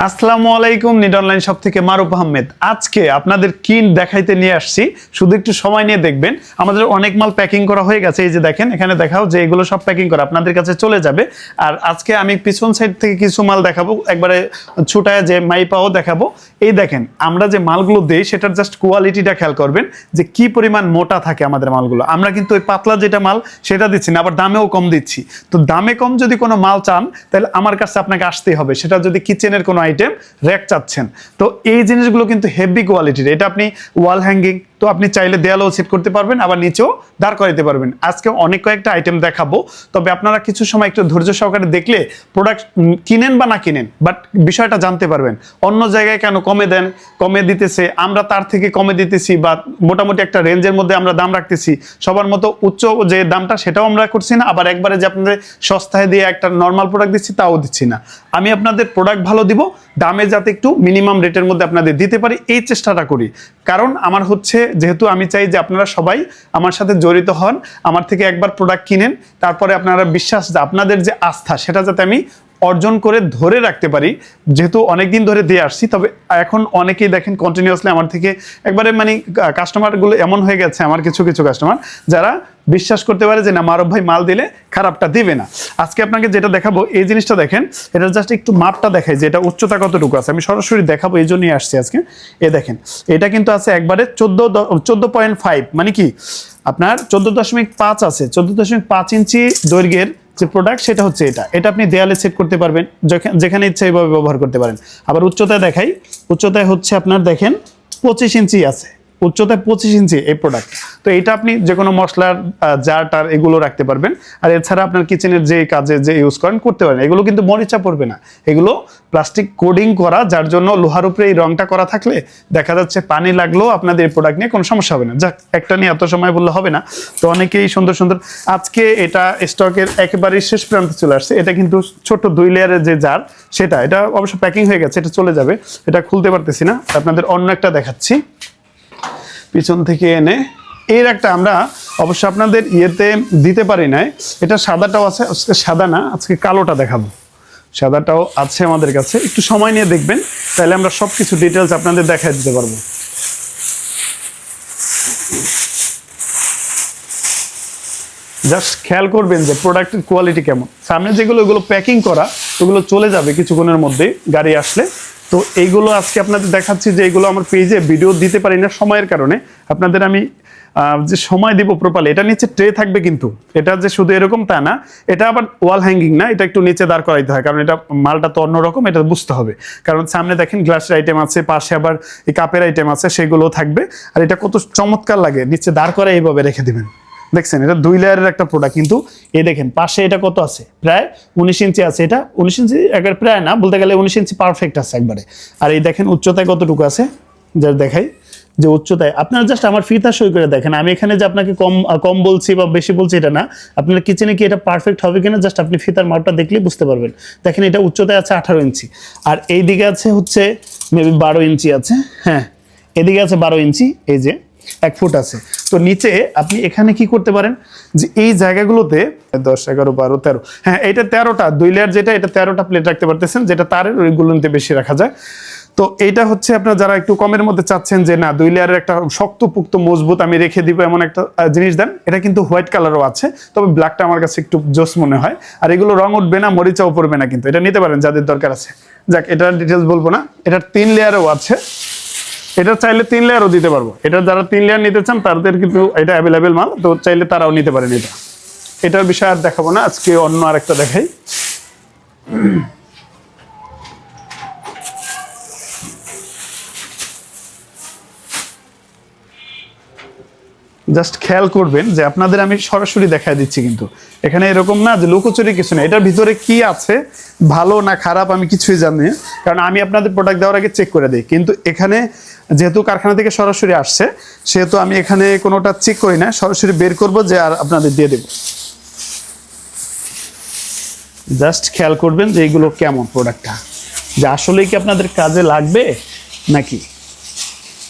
আসসালামু আলাইকুম। Need online shop থেকে মারুফ আহমেদ। আজকে আপনাদের কি দেখাইতে নিয়ে আসছি, শুধু একটু সময় নিয়ে দেখবেন। আমাদের অনেক মাল প্যাকিং করা হয়ে গেছে, এই যে দেখেন এখানে দেখাও যে এগুলো সব প্যাকিং করা আপনাদের কাছে চলে যাবে। আর আজকে আমি পিছন সাইড থেকে কিছু মাল দেখাবো, একবারে ছুটায় যে মাইপাও দেখাবো। এই দেখেন আমরা যে মালগুলো দেই সেটার জাস্ট কোয়ালিটিটা খেয়াল করবেন যে কি পরিমাণ মোটা থাকে আমাদের মালগুলো। আমরা কিন্তু ওই পাতলা যেটা মাল সেটা দিচ্ছি না, আবার দামেও কম দিচ্ছি। তো দামে কম যদি কোনো মাল চান তাহলে আমার কাছে আপনাকে আসতেই হবে, সেটা যদি কিচেনের কোনো আইটেম র‍্যাক চাচ্ছেন। তো এই জিনিসগুলো কিন্তু হেভি কোয়ালিটির। এটা আপনি ওয়াল হ্যাঙ্গিং, তো আপনি চাইলে দেয়ালেও সেট করতে পারবেন, আবার নিচেও দাঁড় করাইতে পারবেন। আজকে অনেক কয়েকটা আইটেম দেখাবো, তবে আপনারা কিছু সময় একটু ধৈর্য সহকারে দেখলে প্রোডাক্ট কিনেন বা না কিনেন, বাট বিষয়টা জানতে পারবেন। অন্য জায়গায় কেন কমে দেন, কমে দিতেছে, আমরা তার থেকে কমে দিতেছি, বা মোটামুটি একটা রেঞ্জের মধ্যে আমরা দাম রাখতেছি। সবার মতো উচ্চ যে দামটা সেটাও আমরা করছি না, আবার একবারে যে আপনাদের সস্তায় দিয়ে একটা নর্মাল প্রোডাক্ট দিচ্ছি তাও দিচ্ছি না। আমি আপনাদের প্রোডাক্ট ভালো দিব, দামে যাতে একটু মিনিমাম রেটের মধ্যে আপনাদের দিতে পারি এই চেষ্টাটা করি। কারণ আমার হচ্ছে, যেহেতু আমি চাই যে আপনারা সবাই আমার সাথে জড়িত হন, আমার থেকে একবার প্রোডাক্ট কিনেন, তারপরে আপনারা বিশ্বাস, আপনাদের যে আস্থা সেটা যাতে আমি অর্জন করে ধরে রাখতে পারি। যেহেতু অনেকদিন ধরে দিয়ে আসছি, তবে এখন অনেকেই দেখেন কন্টিনিউয়াসলি আমার থেকে একবারে মানে কাস্টমারগুলো এমন হয়ে গেছে, আমার কিছু কিছু কাস্টমার যারা বিশ্বাস করতে পারে যে না মারুফ ভাই মাল দিলে খারাপটা দিবে না। আজকে আপনাকে যেটা দেখাবো এই জিনিসটা দেখেন, এটা জাস্ট একটু মাপটা দেখাই যে এটা উচ্চতা কতটুকু আছে। আমি সরাসরি দেখাবো, এই জন্যই আসছি আজকে। এ দেখেন এটা কিন্তু আছে একবারে 14.5, মানে কি আপনার 14.5 আছে, 14.5 ইঞ্চি দৈর্ঘ্যের যে প্রোডাক্ট সেটা হচ্ছে এটা আপনি দেয়ালে সেট করতে পারবেন, যেখানে ইচ্ছা এইভাবে ব্যবহার করতে পারেন। আবার উচ্চতায় দেখাই, উচ্চতায় হচ্ছে আপনার দেখেন 25 ইঞ্চি আছে, উচ্চতায় 25 ইঞ্চি এই প্রোডাক্ট। তো এটা আপনি যে কোনো মশলার জার টার এগুলো রাখতে পারবেন। আর এছাড়া আপনার কিচেনের যে কাজে যে ইউজ করেন করতে পারেন। এগুলো কিন্তু মরিচা পড়বে না, এগুলো প্লাস্টিক কোডিং করা, যার জন্য লোহার উপরে এই রংটা করা থাকলে দেখা যাচ্ছে পানি লাগলেও আপনাদের এই প্রোডাক্ট নিয়ে কোনো সমস্যা হবে না। যাক, একটা নিয়ে এত সময় বললে হবে না। তো অনেকেই সুন্দর সুন্দর, আজকে এটা স্টকের একেবারেই শেষ প্রান্তে চলে আসছে। এটা কিন্তু ছোট 2 লেয়ারের যে জার সেটা, এটা অবশ্য প্যাকিং হয়ে গেছে, এটা চলে যাবে, এটা খুলতে পারতেছি না। আপনাদের অন্য একটা দেখাচ্ছি পিছন থেকে এনে। এর একটা আমরা অবশ্য আপনাদের ইয়েতে দিতে পারি নাই, এটা সাদাটাও আছে, আজকে সাদা না, আজকে কালোটা দেখাবো। সাদাটাও আছে আমাদের কাছে, একটু সময় নিয়ে দেখবেন, তাহলে আমরা সব কিছু ডিটেলস আপনাদের দেখাই দিতে পারবো। জাস্ট খেয়াল করবেন যে প্রোডাক্টের কোয়ালিটি কেমন। সামনে যেগুলো ওগুলো প্যাকিং করা, ওগুলো চলে যাবে কিছুক্ষণের মধ্যে গাড়ি আসলে। তো এইগুলো আজকে আপনাদের দেখাচ্ছি যে এইগুলো আমার পেজে ভিডিও দিতে পারি না সময়ের কারণে। আপনাদের আমি যে সময় দিব প্রপারলি, এটা নিচে ট্রে থাকবে, কিন্তু এটা যে শুধু এরকম তা না, এটা আবার ওয়াল হ্যাঙ্গিং না, এটা একটু নিচে দাঁড় করাইতে হয়, কারণ এটা মালটা তো অন্যরকম, এটা বুঝতে হবে। কারণ সামনে দেখেন গ্লাসের আইটেম আছে, পাশে আবার এই কাপের আইটেম আছে, সেগুলো থাকবে। আর এটা কত চমৎকার লাগে, নিচে দাঁড় করে এইভাবে রেখে দিবেন। দেখছেন এটা 2 লেয়ারের একটা প্রোডাক্ট, কিন্তু এই দেখেন পাশে এটা কত আছে, প্রায় 19 ইঞ্চি আছে। এটা 19 ইঞ্চি একবার প্রায় না, বলতে গেলে 19 ইঞ্চি পারফেক্ট আছে একবারে। আর এই দেখেন উচ্চতায় কতটুকু আছে, যা দেখাই যে উচ্চতায় আপনারা জাস্ট আমার ফিতা সই করে দেখেন। আমি এখানে যে আপনাকে কম বলছি বা বেশি বলছি এটা না, আপনার কিচেনে কি এটা পারফেক্ট হবে কিনা জাস্ট আপনি ফিতার মাপটা দেখলেই বুঝতে পারবেন। দেখেন এটা উচ্চতায় আছে 18 ইঞ্চি, আর এই দিকে আছে হচ্ছে মেবি 12 ইঞ্চি আছে। হ্যাঁ, এদিকে আছে 12 ইঞ্চি, এই যে 1 ফুট আছে। তো নিচে আপনি এখানে কি করতে পারেন যে এই জায়গাগুলোতে 10, 11, 12, 13, হ্যাঁ এটা 13টা 2 লেয়ার, যেটা এটা 13টা প্লেট রাখতে পারতেছেন, যেটা তারের ওইগুলো নিতে বেশি রাখা যায়। তো এইটা হচ্ছে আপনারা যারা একটু কমের মধ্যে চাচ্ছেন যে না 2 লেয়ারের একটা শক্তপোক্ত মজবুত আমি রেখে দিব এমন একটা জিনিস দেন, এটা কিন্তু হোয়াইট কালারও আছে, তবে ব্ল্যাকটা আমার কাছে একটু জোস মনে হয়। আর এগুলো রং উঠবে না, মরিচাও পড়বে না, কিন্তু এটা নিতে পারেন যাদের দরকার আছে। যাক, এটার ডিটেলস বলবো না। এটার 3 লেয়ারও আছে, এটা চাইলে 3 লেয়ারও দিতে পারবো। এটা যারা 3 লেয়ার নিতে চান তাদের কিন্তু এটা অ্যাভেলেবেল মাল, তো চাইলে তারাও নিতে পারেন। এটার বিষয় আর দেখাবো না, আজকে অন্য আরেকটা দেখাই। জাস্ট খেয়াল করবেন যে আপনাদের আমি সরাসরি দেখাই দিচ্ছি, কিন্তু এখানে এরকম না যে লুকোচুরি কিছু না। এটার ভিতরে কি আছে, ভালো না খারাপ আমি কিছুই জানি না, কারণ আমি আপনাদের প্রোডাক্ট দেওয়ার আগে চেক করে দিই। কিন্তু এখানে যেহেতু কারখানা থেকে সরাসরি আসছে, সেহেতু আমি এখানে কোনোটা চেক করি না, সরাসরি বের করব যে আর আপনাদের দিয়ে দেব। জাস্ট খেয়াল করবেন যে এইগুলো কেমন প্রোডাক্টটা, যে আসলেই কি আপনাদের কাজে লাগবে নাকি।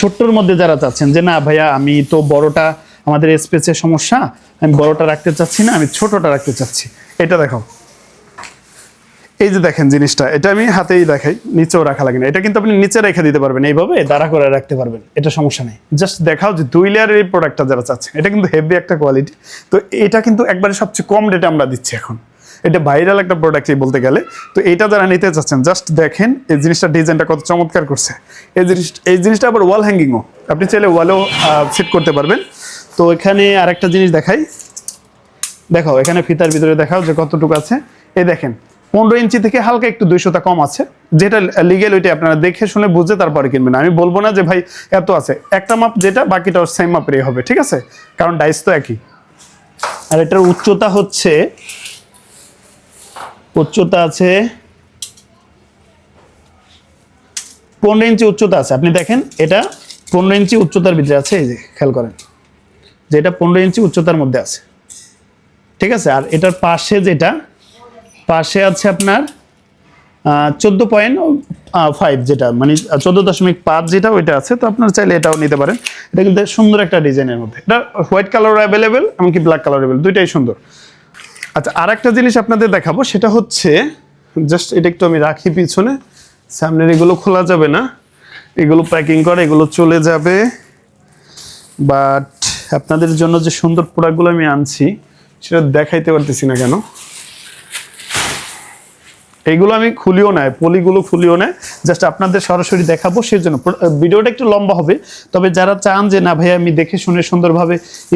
ছোট্টর মধ্যে যারা চাচ্ছেন যে না ভাইয়া আমি তো বড়টা, আমাদের স্পেসের সমস্যা, আমি বড়টা রাখতে চাচ্ছি না, আমি ছোটটা রাখতে চাচ্ছি, এটা দেখো এই যে দেখেন জিনিসটা, এটা আমি হাতেই দেখাই, নিচেও রাখা লাগে না। এটা কিন্তু আপনি নিচে রেখে দিতে পারবেন, এইভাবে দাঁড়া করে রাখতে পারবেন, এটা সমস্যা নেই। জাস্ট দেখাও যে 2 লেয়ারের এই প্রোডাক্টটা যারা চাচ্ছেন, এটা কিন্তু হেভি একটা কোয়ালিটি। তো এটা কিন্তু একবারে সবচেয়ে কম রেটে আমরা দিচ্ছি এখন, এটা ভাইরাল একটা প্রোডাক্টই বলতে গেলে। তো এইটা যারা নিতে চাচ্ছেন, জাস্ট দেখেন এই জিনিসটা, ডিজাইনটা কত চমৎকার করছে। এই জিনিসটা আবার ওয়াল হ্যাঙ্গিংও, আপনি চাইলে ওয়ালেও সেট করতে পারবেন। তো এখানে আরেকটা জিনিস দেখাই, দেখাও এখানে ফিতার ভিতরে দেখাও যে কতটুকু আছে। এই দেখেন 15 ইঞ্চি থেকে হালকা একটু 200টা কম আছে, যেটা লিগেল ওইটা আপনারা দেখে শুনে বুঝে তারপরে কিনবেন। আমি বলবো না যে ভাই এত আছে, একটা মাপ যেটা বাকিটা সেম মাপেরই হবে, ঠিক আছে, কারণ ডাইস তো একই। আর এটার উচ্চতা হচ্ছে, উচ্চতা আছে 15 ইঞ্চি উচ্চতা আছে। আপনি দেখেন এটা 15 ইঞ্চি উচ্চতার ভিতরে আছে, এই যে খেয়াল করেন যে এটা 15 ইঞ্চি উচ্চতার মধ্যে আছে, ঠিক আছে। আর এটার পাশে যেটা পাশে আছে আপনার 14.5, যেটা মানে 14.5 যেটা ওইটা আছে। তো আপনারা চাইলে এটাও নিতে পারেন। এটা কিন্তু সুন্দর একটা ডিজাইনের মধ্যে, এটা হোয়াইট কালার অ্যাভেলেবেল, এমনকি ব্ল্যাক কালার অ্যাভেলেবেল, দুইটাই সুন্দর। আচ্ছা, আর একটা জিনিস আপনাদের দেখাবো, সেটা হচ্ছে জাস্ট এটা একটু আমি রাখি পিছনে, সামনের এগুলো খোলা যাবে না, এগুলো প্যাকিং করে এগুলো চলে যাবে। বাট আপনাদের জন্য যে সুন্দর প্রোডাক্টগুলো আমি আনছি সেটা দেখাইতে পারতেছি না কেন। এইগুলো আমি খুলিও নাই, পলিগুলো খুলিও নাই, জাস্ট আপনাদের সরাসরি দেখাবো, সেই জন্য ভিডিওটা একটু লম্বা হবে। তবে যারা চান যে না ভাই আমি দেখে শুনে সুন্দরভাবে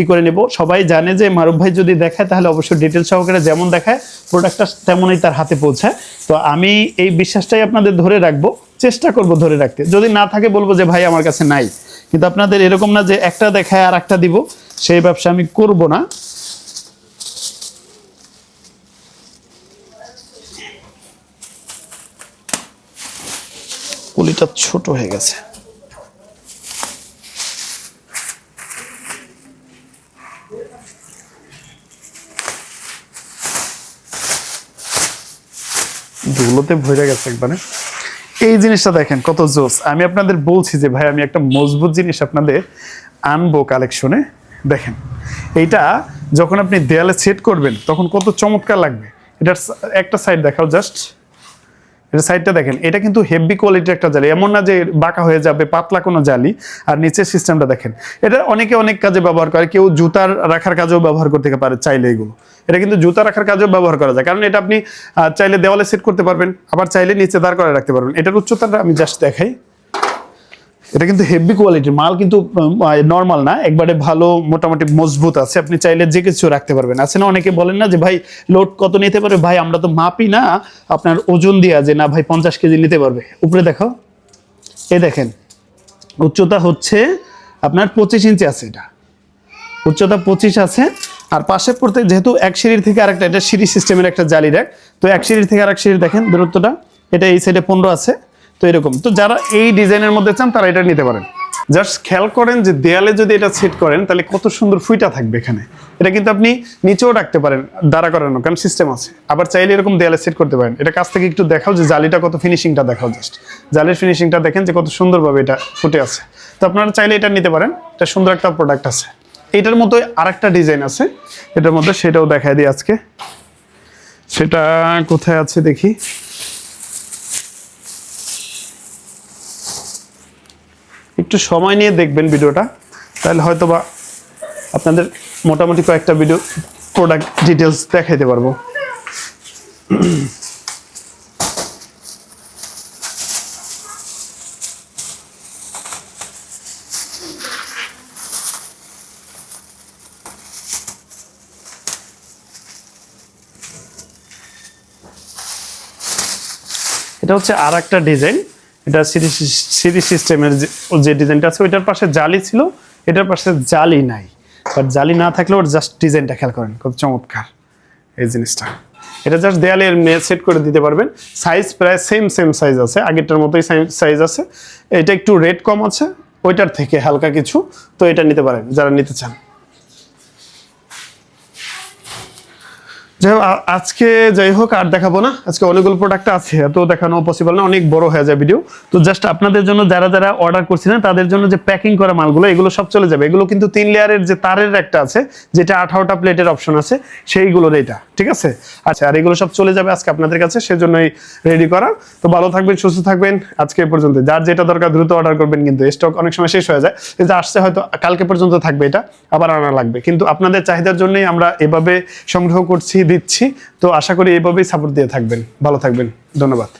করে নেব, সবাই জানে যে মারুফ ভাই যদি দেখায় তাহলে অবশ্যই ডিটেল সহকারে যেমন দেখায় প্রোডাক্টটা তেমনই তার হাতে পৌঁছায়। তো আমি এই বিশ্বাসটাই আপনাদের ধরে রাখবো, চেষ্টা করব ধরে রাখতে। যদি না থাকে বলবো যে ভাই আমার কাছে নাই, কিন্তু আপনাদের এরকম না যে একটা দেখায় আর একটা দিব, সেই ব্যবসা আমি করব না। পলিটা ছোট হয়ে গেছে। ধুলোতে ভরে গেছে একবারে। এই জিনিসটা দেখেন কত জোস। আমি আপনাদের বলছি যে ভাই আমি একটা মজবুত জিনিস আপনাদের আনবো কালেকশনে। দেখেন এইটা যখন আপনি দেয়ালে সেট করবেন তখন কত চমৎকার লাগবে। এটার একটা সাইড দেখাও, জাস্ট এটা সাইডটা দেখেন, এটা কিন্তু হেভি কোয়ালিটির একটা জালি, এমন না যে বাঁকা হয়ে যাবে, পাতলা কোনো জালি। আর নিচের সিস্টেমটা দেখেন, এটা অনেকে অনেক কাজে ব্যবহার করে, কেউ জুতার রাখার কাজেও ব্যবহার করতে পারে চাইলে। এগুলো এটা কিন্তু জুতা রাখার কাজেও ব্যবহার করা যায়, কারণ এটা আপনি চাইলে দেওয়ালে সেট করতে পারবেন, আবার চাইলে নিচে দাঁড় করে রাখতে পারবেন। এটার উচ্চতাটা আমি জাস্ট দেখাই, এটা কিন্তু হেভি কোয়ালিটির মাল, কিন্তু নর্মাল না, একবারে ভালো মোটামুটি মজবুত আছে। আপনি চাইলে যে কিছু রাখতে পারবেন। আছে না অনেকে বলেন না যে ভাই লোড কত নিতে পারবে, ভাই আমরা তো মাপি না, আপনার ওজন দিয়া যে না ভাই 50 কেজি নিতে পারবে। উপরে দেখো, এই দেখেন উচ্চতা হচ্ছে আপনার 25 ইঞ্চি আছে, এটা উচ্চতা 25 আছে। আর পাশে পড়তে যেহেতু এক সিঁড়ির থেকে আরেকটা, এটা সিঁড়ি সিস্টেমের একটা জালি রাখ, তো এক সিঁড়ির থেকে আরেক সিঁড়ি দেখেন দূরত্বটা, এটা এই সাইডে 15 আছে। তো এরকম, তো যারা এই ডিজাইনের মধ্যে চান তারা এটা নিতে পারেন। জাস্ট খেয়াল করেন যে দেয়ালে যদি এটা সেট করেন তাহলে কত সুন্দর ফুইটা থাকবে এখানে। এটা কিন্তু আপনি নিচেও রাখতে পারেন দাঁড়া করানো, কারণ সিস্টেম আছে। আবার চাইলে এরকম দেয়ালে সেট করতে পারেন। এটা কাছ থেকে একটু দেখাও যে জালিটা কত, ফিনিশিংটা দেখাও, জাস্ট জালির ফিনিশিংটা দেখেন যে কত সুন্দরভাবে এটা ফুটে আছে। তো আপনারা চাইলে এটা নিতে পারেন, এটা সুন্দর একটা প্রোডাক্ট আছে। এটার মতোই আরেকটা ডিজাইন আছে এটার মধ্যে, সেটাও দেখাই দিই আজকে। সেটা কোথায় আছে দেখি, একটু সময় নিয়ে দেখবেন ভিডিওটা, তাহলে হয়তো বা আপনাদের মোটামুটি কয়েকটা ভিডিও প্রোডাক্ট ডিটেলস দেখাইতে পারবো। এটা হচ্ছে আর একটা ডিজাইন, এটা সিরিজ সিস্টেমের যে ডিজাইনটা আছে ওইটার পাশে জালি ছিল, এটার পাশে জালি নাই। বাট জালি না থাকলেও ওর জাস্ট ডিজাইনটা খেয়াল করেন কত চমৎকার এই জিনিসটা। এটা জাস্ট দেয়ালে সেট করে দিতে পারবেন। সাইজ প্রায় সেম সাইজ আছে, আগেরটার মতোই সাইজ আছে। এটা একটু রেট কম আছে ওইটার থেকে হালকা কিছু, তো এটা নিতে পারেন যারা নিতে চান। আজকে যাই হোক আর দেখাবো না, আজকে অনেকগুলো প্রোডাক্ট আছে, এত দেখানো পসিবল না, অনেক বড় হয়ে যায় ভিডিও। তো জাস্ট আপনাদের জন্য যারা যারা অর্ডার করছিলেন তাদের জন্য যে প্যাকিং করা মালগুলো এগুলো সব চলে যাবে। এগুলো কিন্তু 3 লেয়ারের যে তারের একটা আছে, যেটা 18টা প্লেটের অপশন আছে, সেইগুলোর এটা, ঠিক আছে। আচ্ছা, আর এগুলো সব চলে যাবে আজকে আপনাদের কাছে, সেজন্যই রেডি করা। তো ভালো থাকবেন, সুস্থ থাকবেন, আজকে এ পর্যন্ত। যার যেটা দরকার দ্রুত অর্ডার করবেন, কিন্তু স্টক অনেক সময় শেষ হয়ে যায়। এই যে আসছে হয়তো কালকে পর্যন্ত থাকবে, এটা আবার আনা লাগবে, কিন্তু আপনাদের চাহিদার জন্যই আমরা এভাবে সংগ্রহ করছি, দিচ্ছি। তো আশা করি এইভাবেই সাপোর্ট দিয়ে থাকবেন, ভালো থাকবেন, ধন্যবাদ।